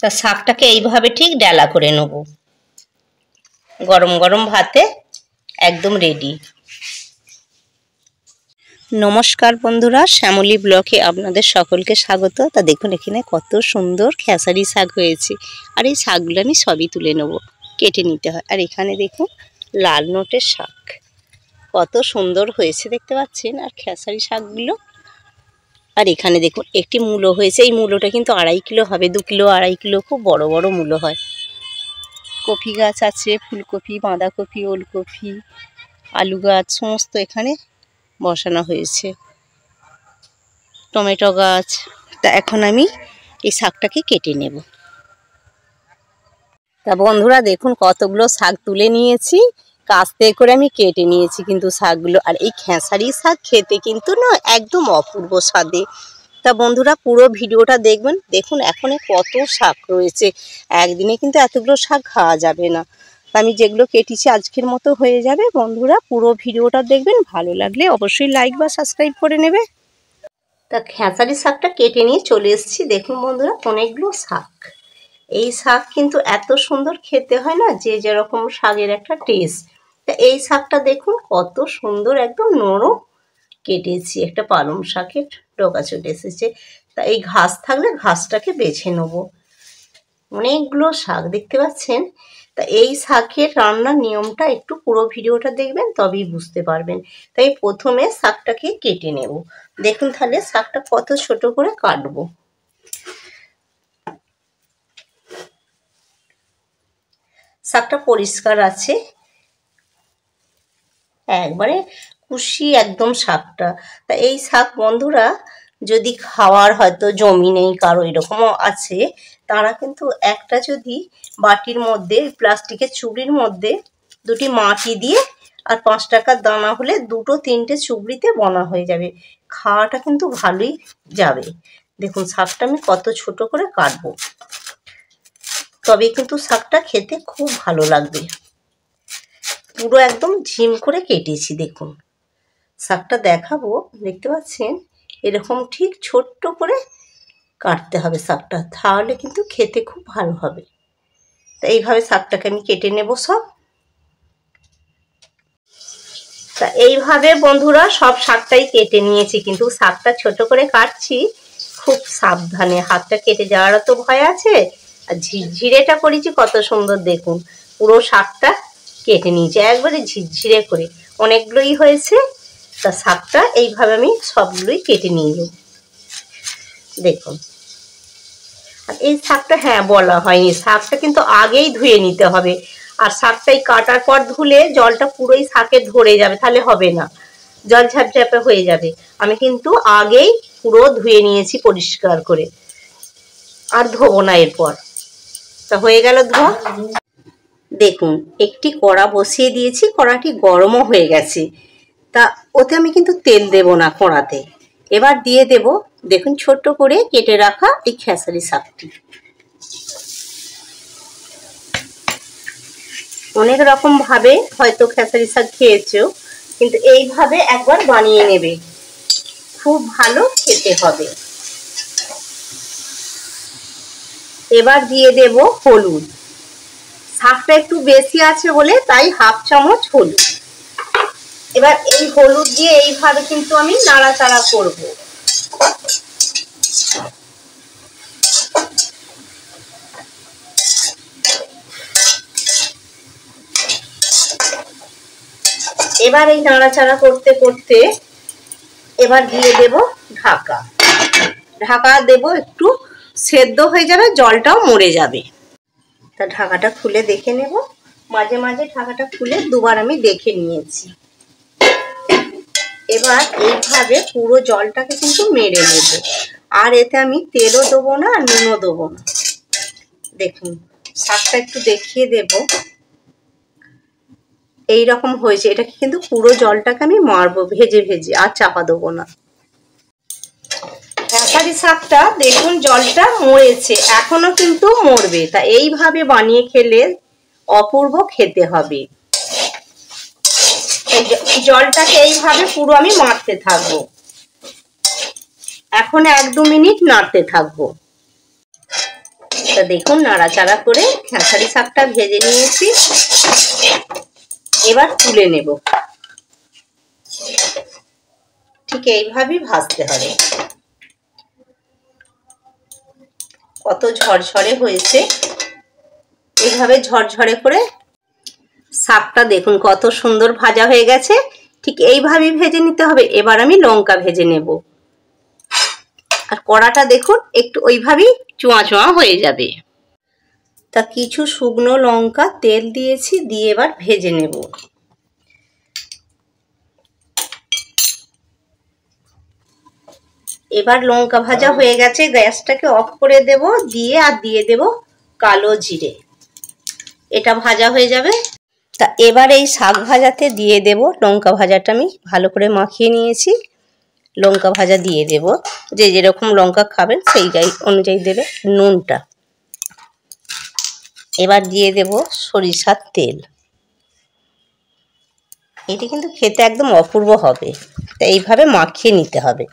তা শাকটাকে এইভাবে ঠিক ডালা করে নেব। গরম গরম ভাতে একদম রেডি। নমস্কার বন্ধুরা, শ্যামলী ব্লকে আপনাদের সকলকে স্বাগত। তা দেখুন এখানে কত সুন্দর খেসারি শাক হয়েছে, আর এই শাকগুলো আমি সবই তুলে নেব, কেটে নিতে হয়। আর এখানে দেখুন লাল নোটের শাক কত সুন্দর হয়েছে দেখতে পাচ্ছেন, আর খেসারি শাকগুলো। আর এখানে দেখুন একটি মূলো হয়েছে, এই মূলোটা কিন্তু 2.5 কিলো হবে, 2 কিলো 2.5 কিলো, খুব বড় বড় মূলো হয়। কপি গাছ আছে, ফুলকপি, বাঁধাকপি, ওলকপি, আলু গাছ সমস্ত এখানে বসানো হয়েছে, টমেটো গাছ। তা এখন আমি এই শাকটাকে কেটে নেব। তা বন্ধুরা দেখুন কতগুলো শাক তুলে নিয়েছি, কাস্তে করে আমি কেটে নিয়েছি কিন্তু শাকগুলো। আর এই খেসারি শাক খেতে কিন্তু না একদম অপূর্ব স্বাদে। তা বন্ধুরা পুরো ভিডিওটা দেখবেন। দেখুন এখনে কত শাক রয়েছে, একদিনে কিন্তু এতগুলো শাক খাওয়া যাবে না। আমি যেগুলো কেটেছি আজকের মতো হয়ে যাবে। বন্ধুরা পুরো ভিডিওটা দেখবেন, ভালো লাগলে অবশ্যই লাইক বা সাবস্ক্রাইব করে নেবে। তা খেসারি শাকটা কেটে নিয়ে চলে এসেছি। দেখুন বন্ধুরা অনেকগুলো শাক, এই শাক কিন্তু এত সুন্দর খেতে হয় না, যে যেরকম শাকের একটা টেস্ট। তা এই শাকটা দেখুন কত সুন্দর একদম নরম কেটেছি, একটা পালং শাকের ডগা চলে এসেছে। তা এই ঘাস থাকলে ঘাসটাকে বেছে নেব। অনেকগুলো শাক দেখতে পাচ্ছেন। তা এই শাকের রান্নার নিয়মটা একটু পুরো ভিডিওটা দেখবেন, তবেই বুঝতে পারবেন। তাই প্রথমে শাকটাকে কেটে নেব। দেখুন তাহলে শাকটা কত ছোট করে কাটবো। শাকটা পরিষ্কার আছে, একবারে কুশি একদম শাকটা। তা এই শাক বন্ধুরা যদি খাওয়ার হয়তো জমি নেই কারো, এরকমও আছে, তারা কিন্তু একটা যদি বাটির মধ্যে প্লাস্টিকের চুবড়ির মধ্যে দুটি মাটি দিয়ে আর 5 টাকার দানা হলে 2-3টে চুবড়িতে বনা হয়ে যাবে, খাওয়াটা কিন্তু ভালোই যাবে। দেখুন শাকটা আমি কত ছোট করে কাটবো, তবে কিন্তু শাকটা খেতে খুব ভালো লাগবে। পুরো একদম ঝিম করে কেটেছি। দেখুন শাকটা দেখাবো, দেখতে পাচ্ছেন এরকম ঠিক ছোট্ট করে কাটতে হবে শাকটা, তাহলে কিন্তু খেতে খুব ভালো হবে। তা এইভাবে শাকটাকে আমি কেটে নেব সব। তা এইভাবে বন্ধুরা সব শাকটাই কেটে নিয়েছি, কিন্তু শাকটা ছোট করে কাটছি খুব সাবধানে, হাতটা কেটে যাওয়ারও তো ভয় আছে। আর ঝিরঝিরেটা করেছি কত সুন্দর, দেখুন পুরো শাকটা কেটে নিয়েছি একবারে ঝিরঝিরে করে, অনেকগুলোই হয়েছে। তা শাকটা এইভাবে আমি সবগুলোই কেটে নিয়ে নেব। দেখুন আর এই শাকটা, হ্যাঁ বলা হয়নি, শাকটা কিন্তু আগেই ধুয়ে নিতে হবে। আর শাকটাই কাটার পর ধুলে জলটা পুরোই শাকে ধরে যাবে, তাহলে হবে না, জল ঝাপঝাপে হয়ে যাবে। আমি কিন্তু আগেই পুরো ধুয়ে নিয়েছি পরিষ্কার করে, আর ধোবো না এরপর। তা হয়ে গেল ধোয়া। দেখুন একটি কড়া বসিয়ে দিয়েছি, কড়াটি গরমও হয়ে গেছে। তা ওতে আমি কিন্তু তেল দেব না কড়াতে, এবার দিয়ে দেব দেখুন ছোট্ট করে কেটে রাখা এই খেসারি শাকটি। অনেক রকম ভাবে হয়তো খেসারি শাক খেয়েছো, কিন্তু এইভাবে একবার বানিয়ে নেবে, খুব ভালো খেতে হবে। এবার দিয়ে দেব হলুদ, শাকটা একটু বেশি আছে বলে তাই 1/2 চামচ হলুদ। এবার এই হলুদ দিয়ে এইভাবে কিন্তু আমি নাড়াচাড়া করব। এবার এই নাড়াচাড়া করতে করতে এবার দিয়ে দেব ঢাকা, ঢাকা দেব, একটু সেদ্ধ হয়ে যাবে, জলটাও মরে যাবে। তা ঢাকাটা খুলে দেখে নেব, মাঝে মাঝে ঢাকাটা খুলে দুবার আমি দেখে নিয়েছি। এবার এইভাবে পুরো জলটাকে কিন্তু মেরে নেব, আর এতে আমি তেলও দেবো না আর নুনও দেবো না। দেখুন শাকটা একটু দেখিয়ে দেব, এইরকম হয়েছে। এটাকে কিন্তু পুরো জলটাকে আমি মারবো ভেজে ভেজে, আর চাপা দেবো না। খেসারি শাকটা দেখুন জলটা মরেছে, এখনো কিন্তু মরবে। তা এইভাবে বানিয়ে খেলে অপূর্ব খেতে হবে। জলটাকে এইভাবে পুরো আমি মারতে থাকবো, এখন 1-2 মিনিট নাড়তে থাকবো। তা তা দেখুন নাড়াচাড়া করে খেসারি শাকটা ভেজে নিয়েছি। এবার তুলে নেব। ঠিক এইভাবেই ভাজতে হবে। কত ঝরঝরে হয়েছে, এইভাবে ঝরঝরে করে শাকটা দেখুন কত সুন্দর ভাজা হয়ে গেছে। ঠিক এইভাবেই ভেজে নিতে হবে। এবার আমি লঙ্কা ভেজে নেব। আর কড়াটা দেখুন একটু ওইভাবেই চোঁয়া চোঁয়া হয়ে যাবে। তা কিছু শুকনো লঙ্কা তেল দিয়েছি, দিয়ে এবার ভেজে নেব। এবার লঙ্কা ভাজা হয়ে গেছে, গ্যাসটাকে অফ করে দেব। দিয়ে দেব কালো জিরে। এটা ভাজা হয়ে যাবে। তা এবার এই শাক ভাজাতে দিয়ে দেব লঙ্কা ভাজাটা আমি ভালো করে মাখিয়ে নিয়েছি। লঙ্কা ভাজা দিয়ে দেব। যে যেরকম লঙ্কা খাবেন সেই অনুযায়ী দেবে নুনটা। এবার দিয়ে দেব সরিষার তেল। এটি কিন্তু খেতে একদম অপূর্ব হবে। তা এইভাবে মাখিয়ে নিতে হবে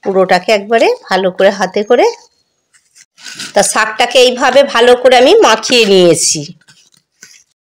পুরোটাকে একবারে ভালো করে হাতে করে। তা শাকটাকে এইভাবে ভালো করে আমি মাখিয়ে নিয়েছি।